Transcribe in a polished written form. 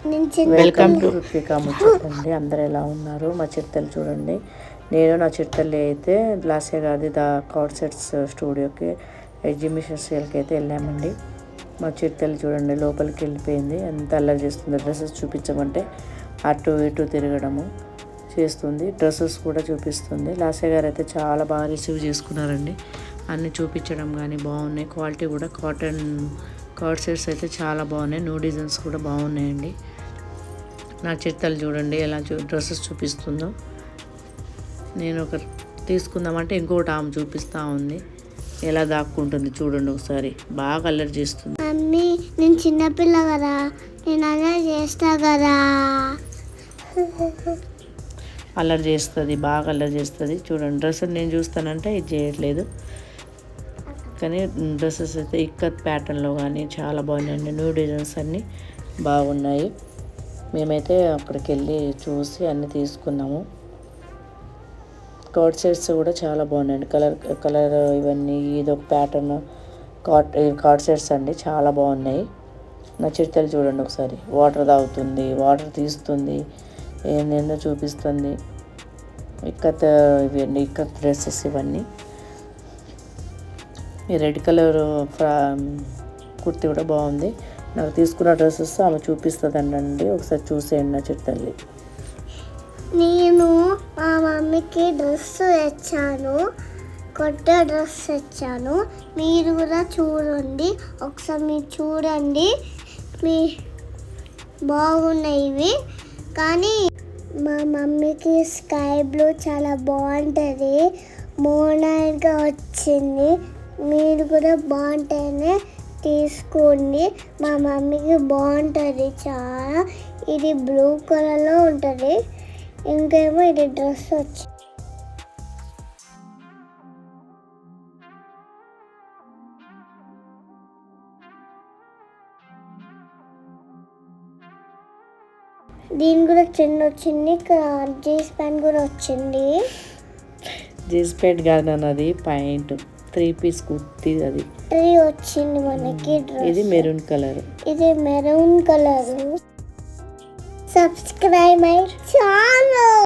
Welcome to Ruthvika ముచ్చటండి. అందరు ఎలా ఉన్నారు? మా చిరుతలు చూడండి. నేను నా చిరుతల్లి అయితే లాస్య గారి కార్డ్ సెట్స్ స్టూడియోకి ఎగ్జిబిషన్ సేల్కి అయితే వెళ్ళామండి. మా చిరుతల్లి చూడండి లోపలికి వెళ్ళిపోయింది. ఎంత అల్లరి చేస్తుంది. డ్రెస్సెస్ చూపించమంటే అటు ఇటు తిరగడము చేస్తుంది. డ్రెస్సెస్ కూడా చూపిస్తుంది. లాస్య గారు అయితే చాలా బాగా రిసీవ్ చేసుకున్నారండి. అన్నీ చూపించడం కానీ బాగున్నాయి. క్వాలిటీ కూడా కాటన్ కార్డ్ సెట్స్ అయితే చాలా బాగున్నాయి. న్యూ డిజైన్స్ కూడా బాగున్నాయండి. నా చిరుతలు చూడండి ఎలా డ్రెస్సెస్ చూపిస్తుందో. నేను ఒక తీసుకుందామంటే ఇంకోటి ఆమె చూపిస్తూ ఉంది. ఎలా దాక్కుంటుంది చూడండి ఒకసారి. బాగా అల్లరి చేస్తుంది. మమ్మీ నేను చిన్నపిల్ల కదా, నేను అల్లరి చేస్తా కదా. అల్లరి చేస్తుంది, బాగా అల్లరి చేస్తుంది. చూడండి డ్రెస్ నేను చూస్తానంటే ఇది చేయట్లేదు. కానీ డ్రెస్సెస్ అయితే ఇక్కత్ ప్యాటర్న్లో కానీ చాలా బాగున్నాయండి. న్యూ డిజైన్స్ అన్నీ బాగున్నాయి. మేమైతే అక్కడికి వెళ్ళి చూసి అన్నీ తీసుకున్నాము. కార్డ్ సెట్స్ కూడా చాలా బాగున్నాయండి. కలర్ ఇవన్నీ ఇదొక ప్యాటర్న్ కార్డ్ సెట్స్ అండి, చాలా బాగున్నాయి. నా చిరుతలు చూడండి ఒకసారి. వాటర్ తాగుతుంది, వాటర్ తీస్తుంది, ఏందేందో చూపిస్తుంది. ఇక్కత్ ఇవన్నీ ఇక్కత్ డ్రెస్సెస్ ఇవన్నీ. ఈ రెడ్ కలర్ కుర్తి కూడా బాగుంది. నాకు తీసుకున్న డ్రెస్సెస్ ఆమె చూపిస్తుందండి. ఒకసారి చూసేయండి నా చిరుతల్లి. నేను మా మమ్మీకి డ్రెస్ తెచ్చాను, కొత్త డ్రెస్ తెచ్చాను. మీరు కూడా చూడండి ఒకసారి. మీరు చూడండి, మీ బాగున్నాయి ఇవి. కానీ మా మమ్మీకి స్కై బ్లూ చాలా బాగుంటుంది, మోనాయిగా వచ్చింది. మీరు కూడా బాగుంటేనే తీసుకోండి. మా మమ్మీకి బాగుంటుంది చాలా. ఇది బ్లూ కలర్లో ఉంటుంది. ఇంకేమో ఇది డ్రెస్ వచ్చి దీని కూడా చిన్న వచ్చింది. జీన్స్ ప్యాంట్ కూడా వచ్చింది. జీన్స్ ప్యాంట్ కాదు అన్నది పాయింట్, 3 పీస్ కుర్తీ. అది 3 వచ్చింది మనకి డ్రెస్. ఇది మెరూన్ కలర్. ఇది maroon colour. Subscribe my channel.